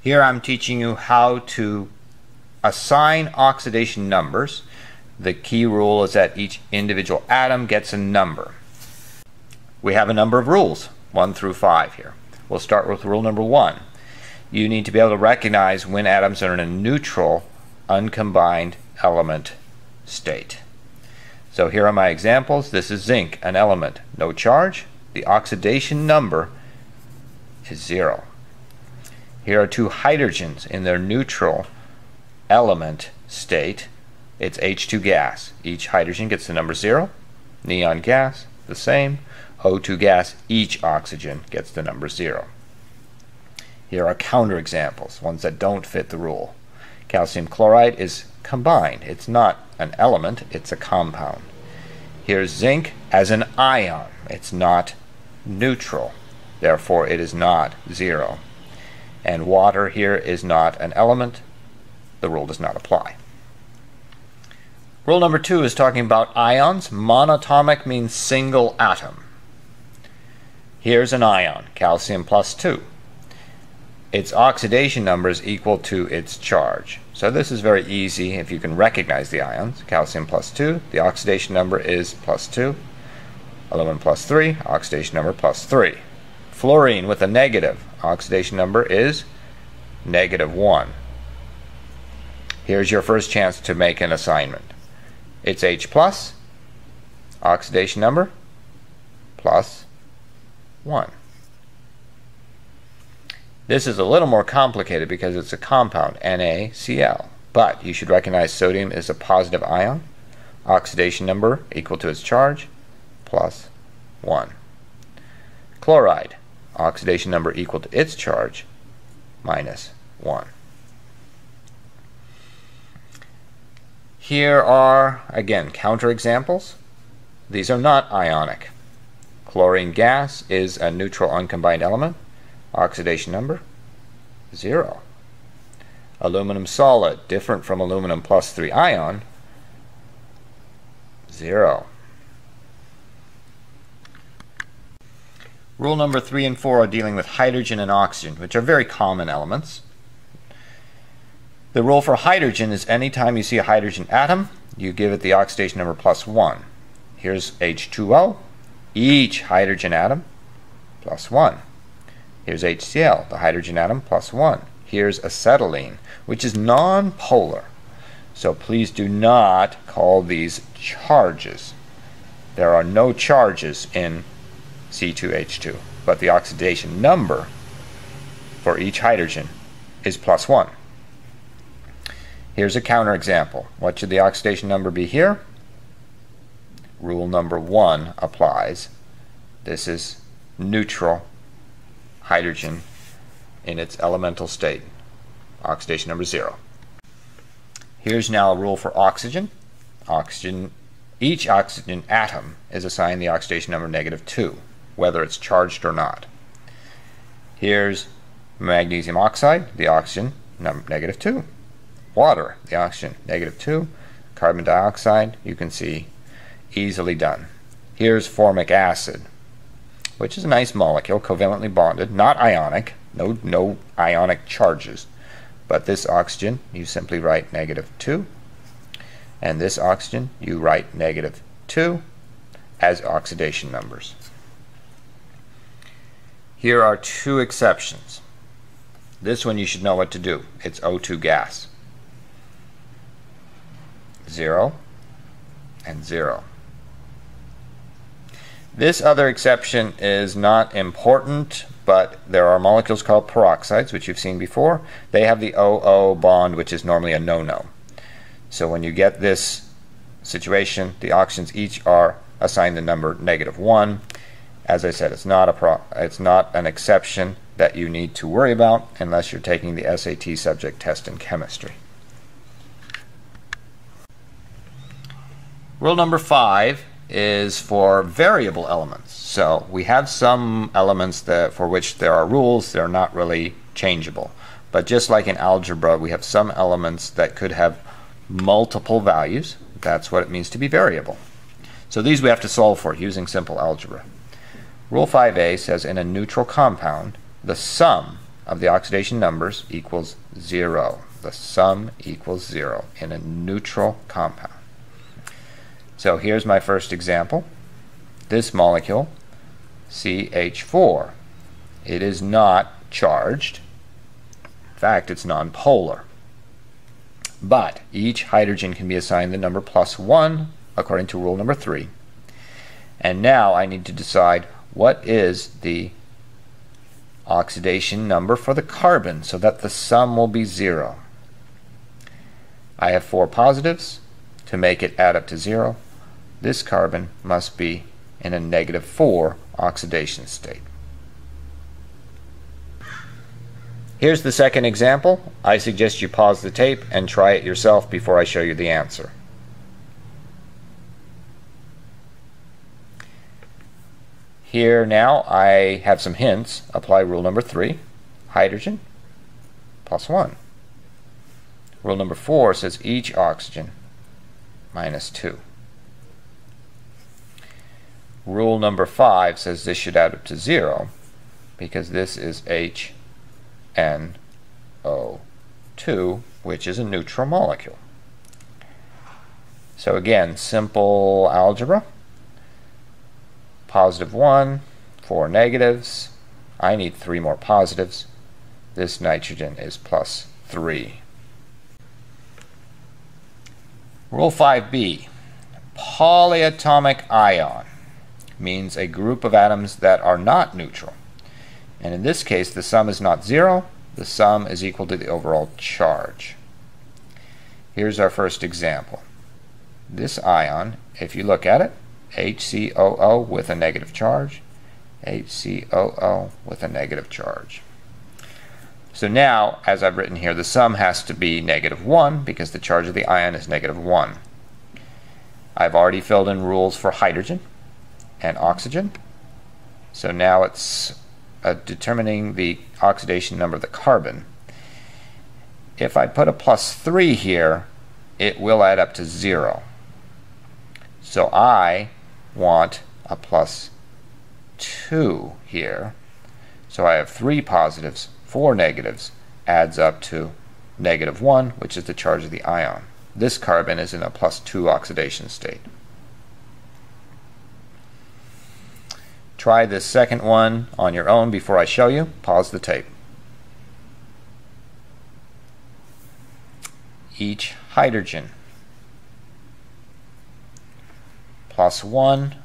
Here I'm teaching you how to assign oxidation numbers. The key rule is that each individual atom gets a number. We have a number of rules, 1 through 5 here. We'll start with rule number 1. You need to be able to recognize when atoms are in a neutral, uncombined element state. So here are my examples. This is zinc, an element, no charge. The oxidation number is 0. Here are two hydrogens in their neutral element state. It's H2 gas. Each hydrogen gets the number 0. Neon gas, the same. O2 gas, each oxygen gets the number 0. Here are counterexamples, ones that don't fit the rule. Calcium chloride is combined. It's not an element, it's a compound. Here's zinc as an ion. It's not neutral, therefore it is not 0. And water here is not an element. The rule does not apply. Rule number 2 is talking about ions. Monatomic means single atom. Here's an ion, calcium plus 2. Its oxidation number is equal to its charge. So this is very easy if you can recognize the ions. Calcium plus 2, the oxidation number is plus 2. Aluminum plus 3, oxidation number plus 3. Fluorine with a negative, oxidation number is -1. Here's your first chance to make an assignment. It's H plus, oxidation number plus 1. This is a little more complicated because it's a compound, NaCl. But you should recognize sodium is a positive ion. Oxidation number equal to its charge, plus 1. Chloride, oxidation number equal to its charge, -1. Here are, again, counterexamples. These are not ionic. Chlorine gas is a neutral uncombined element. Oxidation number, 0. Aluminum solid, different from aluminum plus 3 ion, 0. Rule number 3 and 4 are dealing with hydrogen and oxygen, which are very common elements. The rule for hydrogen is anytime you see a hydrogen atom, you give it the oxidation number plus 1. Here's H2O, each hydrogen atom, plus 1. Here's HCl, the hydrogen atom, plus 1. Here's acetylene, which is non-polar. So please do not call these charges. There are no charges in C2H2, but the oxidation number for each hydrogen is plus 1. Here's a counterexample. What should the oxidation number be here? Rule number 1 applies. This is neutral hydrogen in its elemental state. Oxidation number 0. Here's now a rule for oxygen. Each oxygen atom is assigned the oxidation number -2, whether it's charged or not. Here's magnesium oxide, the oxygen number -2. Water, the oxygen -2. Carbon dioxide, you can see, easily done. Here's formic acid, which is a nice molecule, covalently bonded, not ionic, no ionic charges. But this oxygen, you simply write -2, and this oxygen, you write -2 as oxidation numbers. Here are two exceptions. This one you should know what to do. It's O2 gas. 0 and 0. This other exception is not important, but there are molecules called peroxides, which you've seen before. They have the OO bond, which is normally a no-no. So when you get this situation, the oxygens each are assigned the number -1. As I said, it's not an exception that you need to worry about unless you're taking the SAT subject test in chemistry. Rule number 5 is for variable elements. So we have some elements for which there are rules. They're not really changeable. But just like in algebra, we have some elements that could have multiple values. That's what it means to be variable. So these we have to solve for using simple algebra. Rule 5a says in a neutral compound, the sum of the oxidation numbers equals 0. The sum equals 0 in a neutral compound. So here's my first example. This molecule, CH4, it is not charged. In fact, it's nonpolar. But each hydrogen can be assigned the number +1 according to rule number 3. And now I need to decide what is the oxidation number for the carbon so that the sum will be 0. I have 4 positives. To make it add up to 0, this carbon must be in a -4 oxidation state. Here's the second example. I suggest you pause the tape and try it yourself before I show you the answer. Here now I have some hints. Apply rule number 3, hydrogen +1. Rule number 4 says each oxygen -2. Rule number 5 says this should add up to 0 because this is HNO2, which is a neutral molecule. So again, simple algebra. +1, 4 negatives. I need 3 more positives. This nitrogen is +3. Rule 5b. Polyatomic ion means a group of atoms that are not neutral. And in this case, the sum is not 0. The sum is equal to the overall charge. Here's our first example. This ion, if you look at it, HCOO with a negative charge, HCOO with a negative charge. So now, as I've written here, the sum has to be -1 because the charge of the ion is -1. I've already filled in rules for hydrogen and oxygen. So now it's determining the oxidation number of the carbon. If I put a +3 here, it will add up to 0. So I want a +2 here. So I have 3 positives, 4 negatives, adds up to -1, which is the charge of the ion. This carbon is in a +2 oxidation state. Try this second one on your own before I show you. Pause the tape. Each hydrogen +1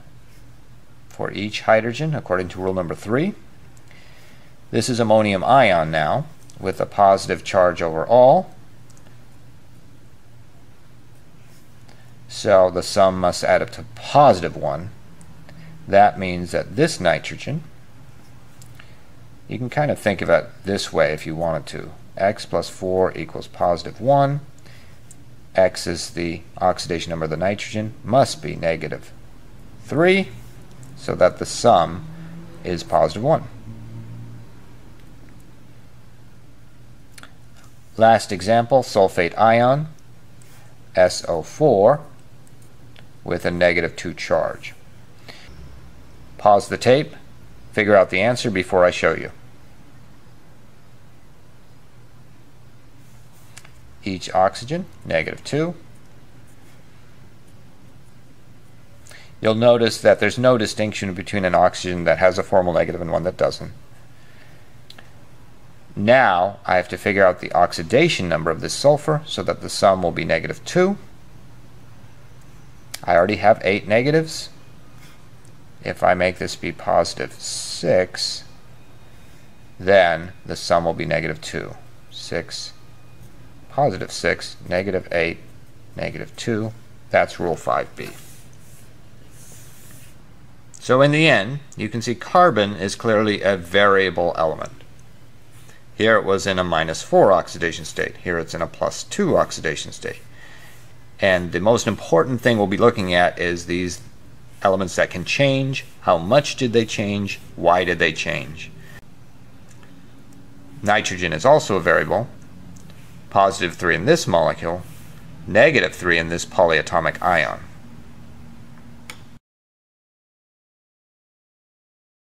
for each hydrogen according to rule number 3. This is ammonium ion now with a positive charge overall. So the sum must add up to +1. That means that this nitrogen, you can kind of think of it this way if you wanted to. X + 4 equals +1. X is the oxidation number of the nitrogen, must be -3, so that the sum is +1. Last example, sulfate ion, SO4, with a -2 charge. Pause the tape, figure out the answer before I show you. Each oxygen, -2. You'll notice that there's no distinction between an oxygen that has a formal negative and one that doesn't. Now I have to figure out the oxidation number of this sulfur so that the sum will be -2. I already have 8 negatives. If I make this be +6, then the sum will be -2. 6, +6, -8, -2. That's rule 5b. So in the end, you can see carbon is clearly a variable element. Here it was in a -4 oxidation state. Here it's in a +2 oxidation state. And the most important thing we'll be looking at is these elements that can change. How much did they change? Why did they change? Nitrogen is also a variable. +3 in this molecule, -3 in this polyatomic ion.